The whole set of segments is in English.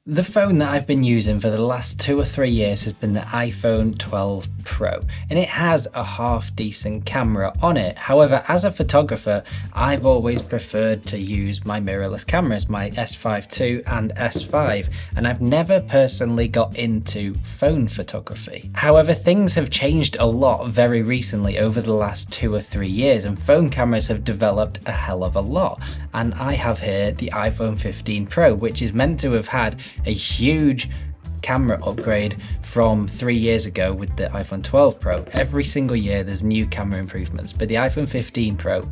The phone that I've been using for the last 2 or 3 years has been the iPhone 12 Pro, and it has a half decent camera on it. However, as a photographer, I've always preferred to use my mirrorless cameras, my S5 II and S5, and I've never personally got into phone photography. However, things have changed a lot very recently over the last 2 or 3 years, and phone cameras have developed a hell of a lot. And I have here the iPhone 15 Pro, which is meant to have had a huge camera upgrade from 3 years ago with the iPhone 12 Pro. Every single year there's new camera improvements, but the iPhone 15 Pro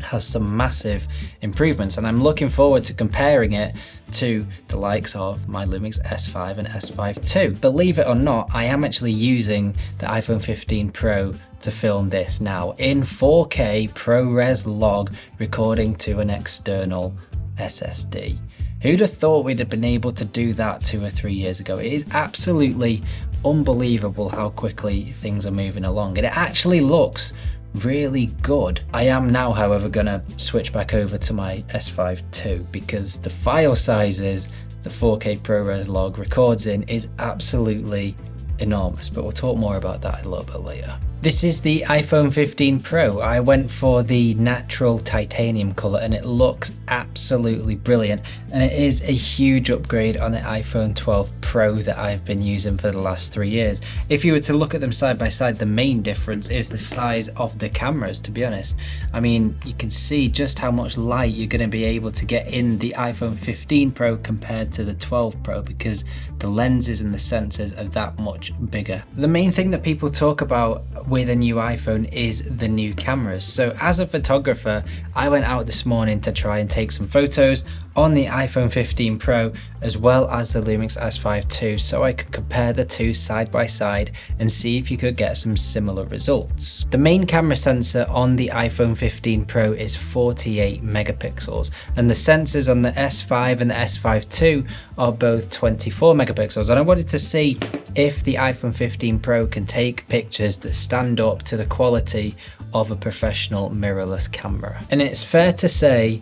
has some massive improvements, and I'm looking forward to comparing it to the likes of my Lumix S5 and S5 II. Believe it or not, I am actually using the iPhone 15 Pro to film this now in 4K ProRes log, recording to an external SSD. Who'd have thought we'd have been able to do that 2 or 3 years ago? It is absolutely unbelievable how quickly things are moving along, and it actually looks really good. I am now, however, gonna switch back over to my S5 II because the file sizes the 4K ProRes log records in is absolutely enormous, but we'll talk more about that a little bit later. This is the iPhone 15 Pro. I went for the natural titanium color and it looks absolutely brilliant, and it is a huge upgrade on the iPhone 12 Pro that I've been using for the last 3 years. If you were to look at them side by side, the main difference is the size of the cameras, to be honest. I mean, you can see just how much light you're going to be able to get in the iPhone 15 Pro compared to the 12 Pro, because the lenses and the sensors are that much bigger. The main thing that people talk about with a new iPhone is the new cameras. So as a photographer, I went out this morning to try and take some photos on the iPhone 15 Pro as well as the Lumix S5 II, so I could compare the two side by side and see if you could get some similar results. The main camera sensor on the iPhone 15 Pro is 48 megapixels, and the sensors on the S5 and the S5 II are both 24 megapixels, and I wanted to see if the iPhone 15 Pro can take pictures that stand up to the quality of a professional mirrorless camera. And it's fair to say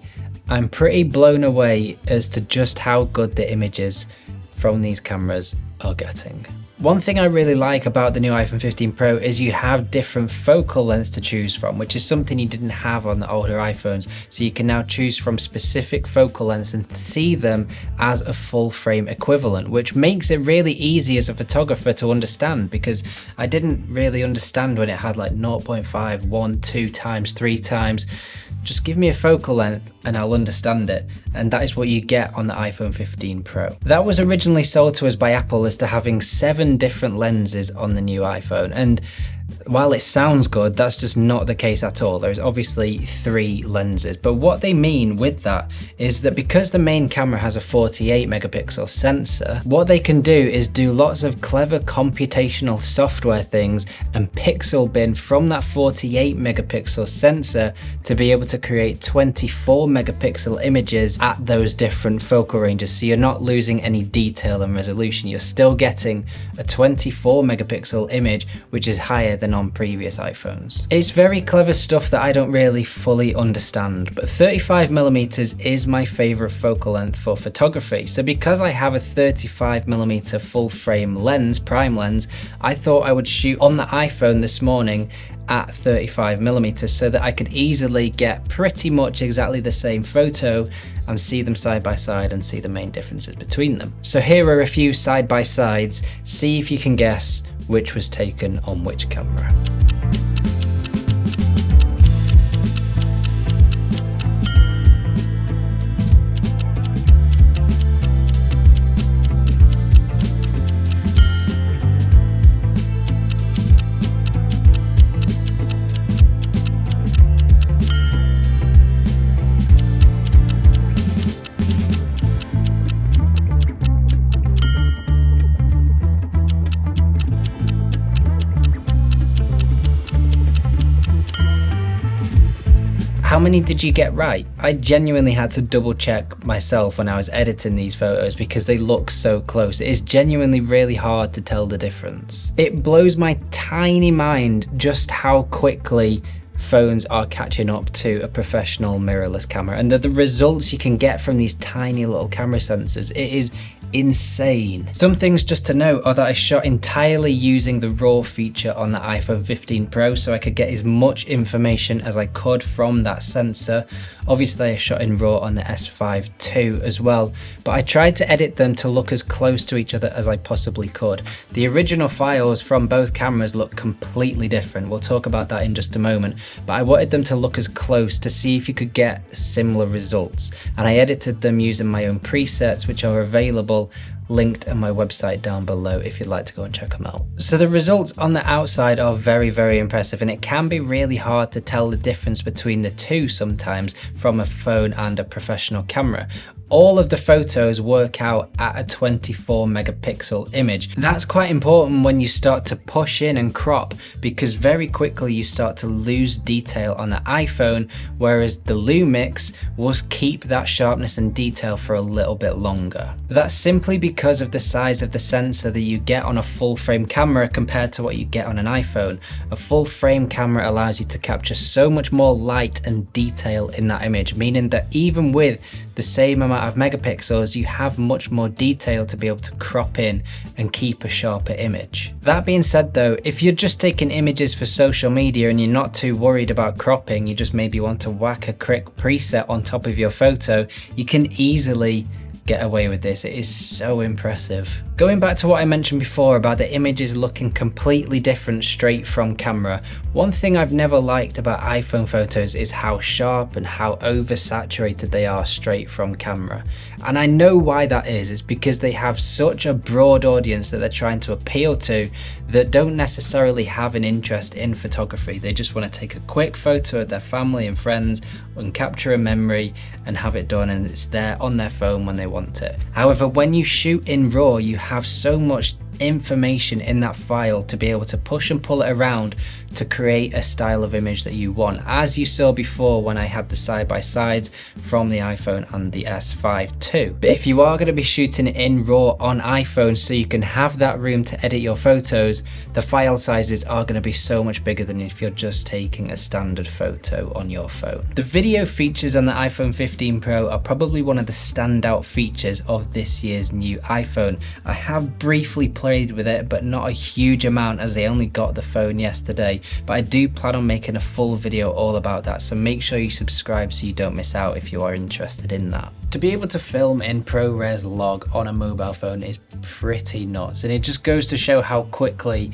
I'm pretty blown away as to just how good the images from these cameras are getting. One thing I really like about the new iPhone 15 Pro is you have different focal lengths to choose from, which is something you didn't have on the older iPhones. So you can now choose from specific focal lengths and see them as a full frame equivalent, which makes it really easy as a photographer to understand, because I didn't really understand when it had like 0.5, 1, 2 times, 3 times. Just give me a focal length and I'll understand it. And that is what you get on the iPhone 15 Pro. That was originally sold to us by Apple as to having 7 different lenses on the new iPhone. And while it sounds good, that's just not the case at all. There's obviously 3 lenses, but what they mean with that is that because the main camera has a 48 megapixel sensor, what they can do is do lots of clever computational software things and pixel bin from that 48 megapixel sensor to be able to create 24 megapixel images at those different focal ranges. So you're not losing any detail and resolution. You're still getting a 24 megapixel image, which is higher than on previous iPhones. It's very clever stuff that I don't really fully understand, but 35mm is my favorite focal length for photography. So because I have a 35mm full frame lens, prime lens, I thought I would shoot on the iPhone this morning at 35mm so that I could easily get pretty much exactly the same photo and see them side by side and see the main differences between them. So here are a few side by sides. See if you can guess which was taken on which camera. How many did you get right? I genuinely had to double check myself when I was editing these photos because they look so close. It is genuinely really hard to tell the difference. It blows my tiny mind just how quickly phones are catching up to a professional mirrorless camera, and the results you can get from these tiny little camera sensors, it is insane. Some things just to note are that I shot entirely using the RAW feature on the iPhone 15 Pro, so I could get as much information as I could from that sensor. Obviously I shot in RAW on the S5 II as well, but I tried to edit them to look as close to each other as I possibly could. The original files from both cameras look completely different. We'll talk about that in just a moment, but I wanted them to look as close to see if you could get similar results. And I edited them using my own presets, which are available linked on my website down below if you'd like to go and check them out. So the results on the outside are very, very impressive, and it can be really hard to tell the difference between the two sometimes from a phone and a professional camera. All of the photos work out at a 24 megapixel image. That's quite important when you start to push in and crop, because very quickly you start to lose detail on the iPhone, whereas the Lumix will keep that sharpness and detail for a little bit longer. That's simply because of the size of the sensor that you get on a full frame camera compared to what you get on an iPhone. A full frame camera allows you to capture so much more light and detail in that image, meaning that even with the same amount of megapixels, you have much more detail to be able to crop in and keep a sharper image. That being said though, if you're just taking images for social media and you're not too worried about cropping, you just maybe want to whack a quick preset on top of your photo, you can easily get away with this. It is so impressive. Going back to what I mentioned before about the images looking completely different straight from camera, one thing I've never liked about iPhone photos is how sharp and how oversaturated they are straight from camera. And I know why that is. It's because they have such a broad audience that they're trying to appeal to that don't necessarily have an interest in photography. They just want to take a quick photo of their family and friends and capture a memory and have it done, and it's there on their phone when they want it. However, when you shoot in RAW, you have so much information in that file to be able to push and pull it around to create a style of image that you want, as you saw before when I had the side-by-sides from the iPhone and the S5 II. But if you are going to be shooting in RAW on iPhone so you can have that room to edit your photos, the file sizes are going to be so much bigger than if you're just taking a standard photo on your phone. The video features on the iPhone 15 Pro are probably one of the standout features of this year's new iPhone. I have briefly played with it, but not a huge amount as I only got the phone yesterday, but I do plan on making a full video all about that, so make sure you subscribe so you don't miss out if you are interested in that. To be able to film in ProRes log on a mobile phone is pretty nuts, and it just goes to show how quickly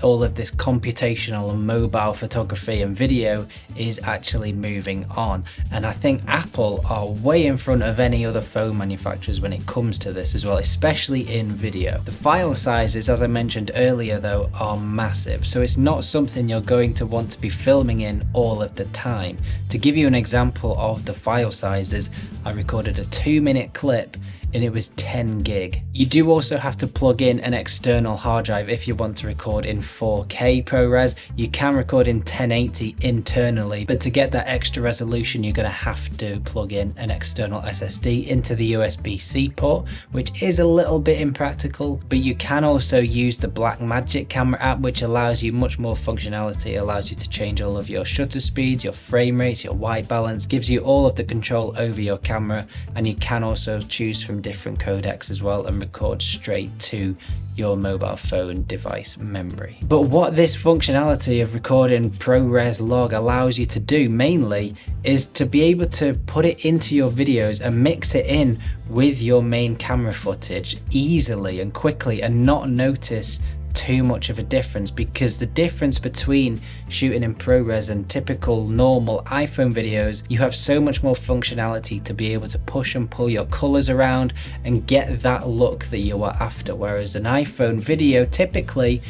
all of this computational and mobile photography and video is actually moving on. And I think Apple are way in front of any other phone manufacturers when it comes to this as well, especially in video. The file sizes, as I mentioned earlier though, are massive, so it's not something you're going to want to be filming in all of the time. To give you an example of the file sizes, I recorded a 2-minute clip and it was 10 gig. You do also have to plug in an external hard drive if you want to record in 4K ProRes. You can record in 1080 internally, but to get that extra resolution, you're going to have to plug in an external SSD into the USB-C port, which is a little bit impractical, but you can also use the Blackmagic camera app, which allows you much more functionality. It allows you to change all of your shutter speeds, your frame rates, your white balance, gives you all of the control over your camera, and you can also choose from different codecs as well and record straight to your mobile phone device memory. But what this functionality of recording ProRes log allows you to do mainly is to be able to put it into your videos and mix it in with your main camera footage easily and quickly and not notice too much of a difference, because the difference between shooting in ProRes and typical normal iPhone videos, you have so much more functionality to be able to push and pull your colors around and get that look that you are after, whereas an iPhone video, typically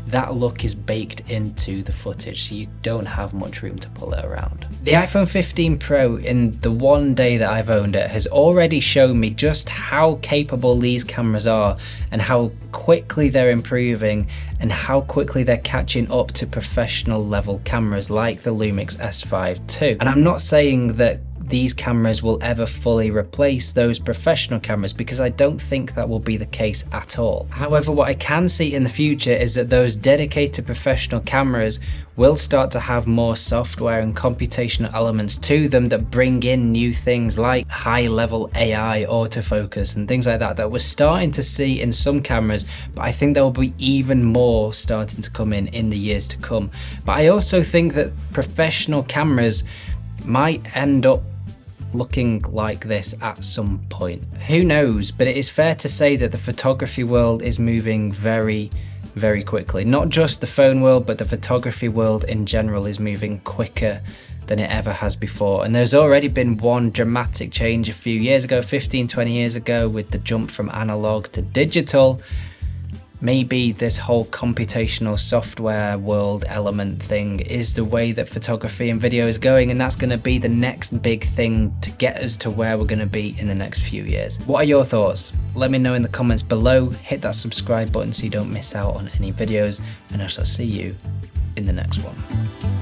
that look is baked into the footage, so you don't have much room to pull it around. The iPhone 15 Pro, in the one day that I've owned it, has already shown me just how capable these cameras are and how quickly they're improving and how quickly they're catching up to professional level cameras like the Lumix S5 II. And I'm not saying that these cameras will ever fully replace those professional cameras, because I don't think that will be the case at all. However, what I can see in the future is that those dedicated professional cameras will start to have more software and computational elements to them that bring in new things like high-level AI autofocus and things like that we're starting to see in some cameras, but I think there will be even more starting to come in the years to come. But I also think that professional cameras might end up looking like this at some point. Who knows? But it is fair to say that the photography world is moving very, very quickly. Not just the phone world, but the photography world in general is moving quicker than it ever has before. And there's already been one dramatic change a few years ago, 15, 20 years ago, with the jump from analog to digital. Maybe this whole computational software world element thing is the way that photography and video is going, and that's going to be the next big thing to get us to where we're going to be in the next few years. What are your thoughts? Let me know in the comments below. Hit that subscribe button so you don't miss out on any videos, and I shall see you in the next one.